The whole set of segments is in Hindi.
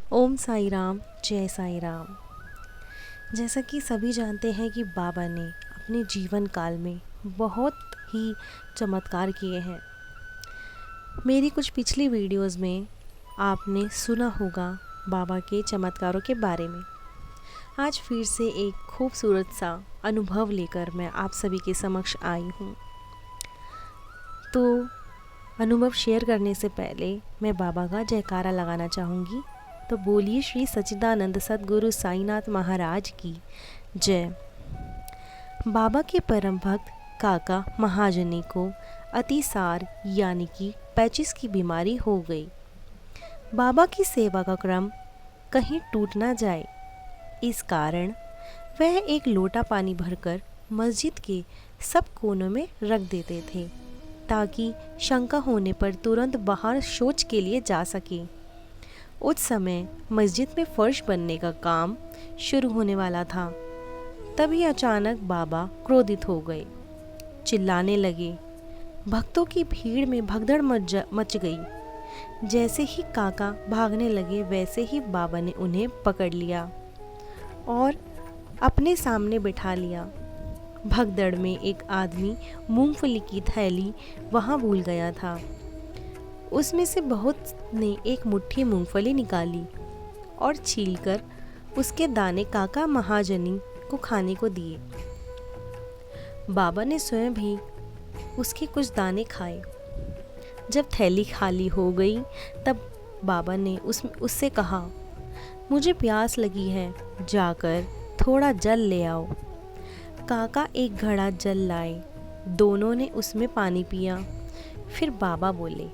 ओम साई राम, जय साई राम। जैसा कि सभी जानते हैं कि बाबा ने अपने जीवन काल में बहुत ही चमत्कार किए हैं। मेरी कुछ पिछली वीडियोस में आपने सुना होगा बाबा के चमत्कारों के बारे में। आज फिर से एक खूबसूरत सा अनुभव लेकर मैं आप सभी के समक्ष आई हूँ। तो अनुभव शेयर करने से पहले मैं बाबा का जयकारा लगाना चाहूँगी। तो बोलिए श्री सच्चिदानंद सद्गुरु साईनाथ महाराज की जय। बाबा के परम भक्त काका महाजनी को अतिसार यानी कि पैचिस की बीमारी हो गई। बाबा की सेवा का क्रम कहीं टूट ना जाए, इस कारण वह एक लोटा पानी भरकर मस्जिद के सब कोनों में रख देते थे ताकि शंका होने पर तुरंत बाहर शौच के लिए जा सके। उस समय मस्जिद में फर्श बनने का काम शुरू होने वाला था। तभी अचानक बाबा क्रोधित हो गए, चिल्लाने लगे। भक्तों की भीड़ में भगदड़ मच गई। जैसे ही काका भागने लगे वैसे ही बाबा ने उन्हें पकड़ लिया और अपने सामने बिठा लिया। भगदड़ में एक आदमी मूंगफली की थैली वहाँ भूल गया था। उसमें से बहुत ने एक मुट्ठी मूंगफली निकाली और छीलकर उसके दाने काका महाजनी को खाने को दिए। बाबा ने स्वयं भी उसके कुछ दाने खाए। जब थैली खाली हो गई तब बाबा ने उससे कहा, मुझे प्यास लगी है, जाकर थोड़ा जल ले आओ। काका एक घड़ा जल लाए। दोनों ने उसमें पानी पिया। फिर बाबा बोले,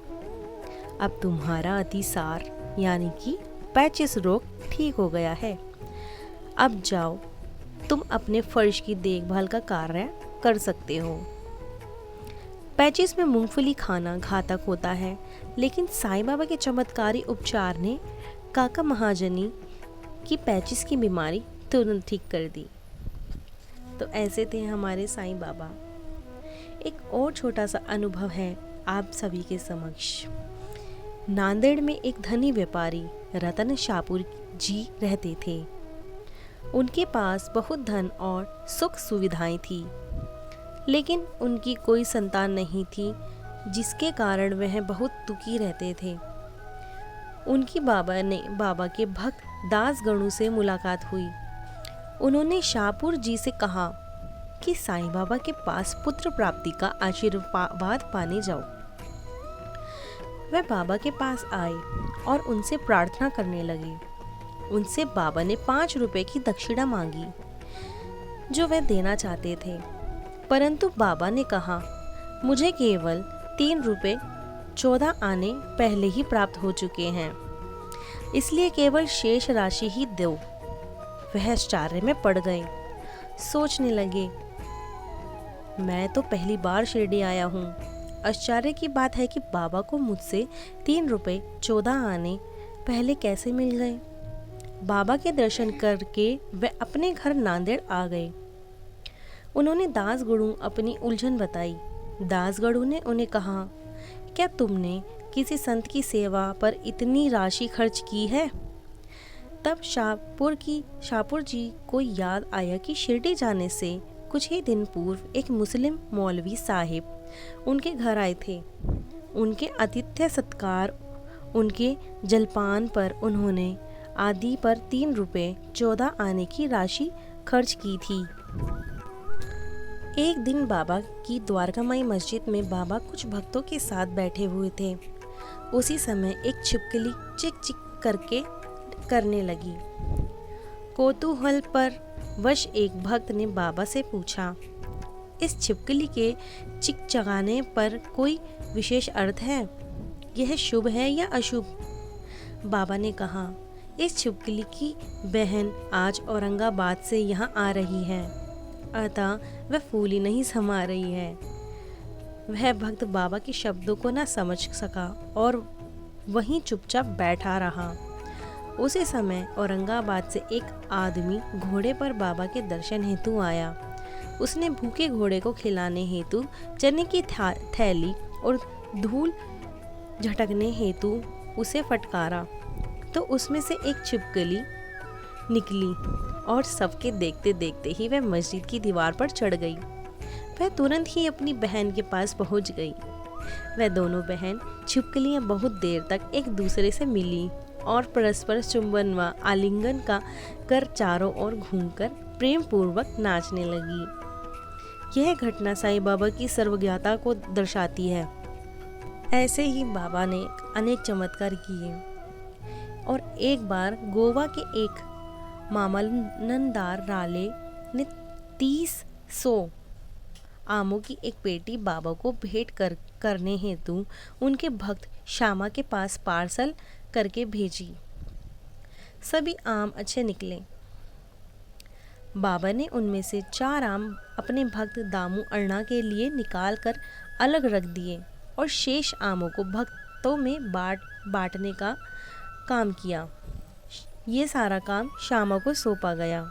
अब तुम्हारा अतिसार यानी कि पैचिस रोग ठीक हो गया है। अब जाओ, तुम अपने फर्श की देखभाल का कार्य कर सकते हो। पैचिस में मूंगफली खाना घातक होता है, लेकिन साईं बाबा के चमत्कारी उपचार ने काका महाजनी की पैचिस की बीमारी तुरंत ठीक कर दी। तो ऐसे थे हमारे साईं बाबा। एक और छोटा सा अनुभव है आप सभी के समक्ष। नांदेड़ में एक धनी व्यापारी रतन शाहपुर जी रहते थे। उनके पास बहुत धन और सुख सुविधाएं थी, लेकिन उनकी कोई संतान नहीं थी, जिसके कारण वह बहुत दुखी रहते थे। उनकी बाबा के भक्त दास गणु से मुलाकात हुई। उन्होंने शाहपुर जी से कहा कि साईं बाबा के पास पुत्र प्राप्ति का आशीर्वाद पाने जाओ। वह बाबा के पास आए और उनसे प्रार्थना करने लगे। उनसे बाबा ने 5 रुपए की दक्षिणा मांगी, जो वह देना चाहते थे, परंतु बाबा ने कहा, मुझे केवल 3 रुपए 14 आने पहले ही प्राप्त हो चुके हैं, इसलिए केवल शेष राशि ही दो। वह आश्चर्य में पड़ गए। सोचने लगे, मैं तो पहली बार शिरडी आया हूँ। आश्चर्य की बात है कि बाबा को मुझसे 3 रुपए 14 आने पहले कैसे मिल गए। बाबा के दर्शन करके वे अपने घर नांदेड़ आ गए। उन्होंने दासगणु अपनी उलझन बताई। दासगणु ने उन्हें कहा, क्या तुमने किसी संत की सेवा पर इतनी राशि खर्च की है? तब शाहपुर जी को याद आया कि शिरडी जाने से कुछ ही दिन पूर्व एक मुस्लिम मौलवी साहिब उनके घर आए थे। उनके आतिथ्य सत्कार, उनके जलपान पर उन्होंने आदि पर 3 रुपए 14 आने की राशि खर्च की थी। एक दिन बाबा की द्वारकामाई मस्जिद में बाबा कुछ भक्तों के साथ बैठे हुए थे। उसी समय एक छिपकली चिक चिक करने लगी। कौतूहल पर वश एक भक्त ने बाबा से पूछा, इस छिपकली के चिकचिकाने पर कोई विशेष अर्थ है? यह शुभ है या अशुभ? बाबा ने कहा, इस छिपकली की बहन आज औरंगाबाद से यहाँ आ रही है, अतः वह फूली नहीं समा रही है। वह भक्त बाबा के शब्दों को न समझ सका और वहीं चुपचाप बैठा रहा। उसी समय औरंगाबाद से एक आदमी घोड़े पर बाबा के दर्शन हेतु आया। उसने भूखे घोड़े को खिलाने हेतु चने की थैली और धूल झटकने हेतु उसे फटकारा। तो उसमें से एक छिपकली निकली और सबके देखते देखते ही वह मस्जिद की दीवार पर चढ़ गई। वह तुरंत ही अपनी बहन के पास पहुंच गई। वह दोनों बहन छिपकलियां बहुत देर तक एक दूसरे से मिली और परस्पर चुंबन व आलिंगन का कर चारों ओर घूमकर प्रेम पूर्वक नाचने लगी। यह घटना साईं बाबा की सर्वज्ञता को दर्शाती है। ऐसे ही बाबा ने अनेक चमत्कार किए और एक बार गोवा के एक मामलनदार राले ने 30 आमों की एक पेटी बाबा को भेंट करने हेतु उनके भक्त श्यामा के पास पार्सल करके भेजी। सभी आम अच्छे निकले। बाबा ने उनमें से 4 आम अपने भक्त दामू अण्णा के लिए निकाल कर अलग रख दिए और शेष आमों को भक्तों में बांटने का काम किया। ये सारा काम श्यामा को सौंपा गया।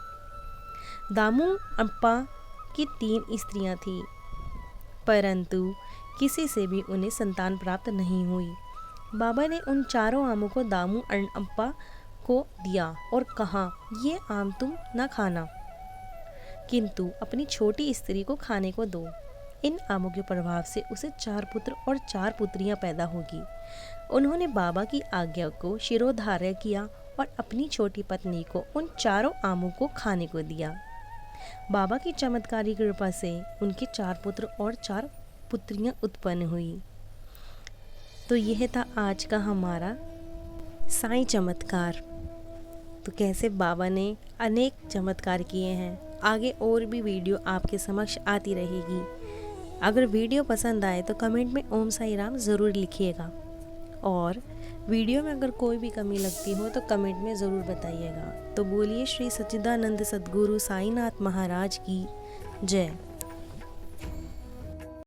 दामू अप्पा की 3 स्त्रियां थीं, परंतु किसी से भी उन्हें संतान प्राप्त नहीं हुई। बाबा ने उन 4 आमों को दामू अप्पा को दिया और कहा, ये आम तुम न खाना, किंतु अपनी छोटी स्त्री को खाने को दो। इन आमों के प्रभाव से उसे 4 पुत्र और 4 पुत्रियां पैदा होगी। उन्होंने बाबा की आज्ञा को शिरोधार्य किया और अपनी छोटी पत्नी को उन 4 आमों को खाने को दिया। बाबा की चमत्कारी कृपा से उनके 4 पुत्र और 4 पुत्रियां उत्पन्न हुई। तो यह था आज का हमारा साईं चमत्कार। तो कैसे बाबा ने अनेक चमत्कार किए हैं। आगे और भी वीडियो आपके समक्ष आती रहेगी। अगर वीडियो पसंद आए तो कमेंट में ओम साई राम ज़रूर लिखिएगा और वीडियो में अगर कोई भी कमी लगती हो तो कमेंट में ज़रूर बताइएगा। तो बोलिए श्री सच्चिदानंद सद्गुरु साईनाथ महाराज की जय।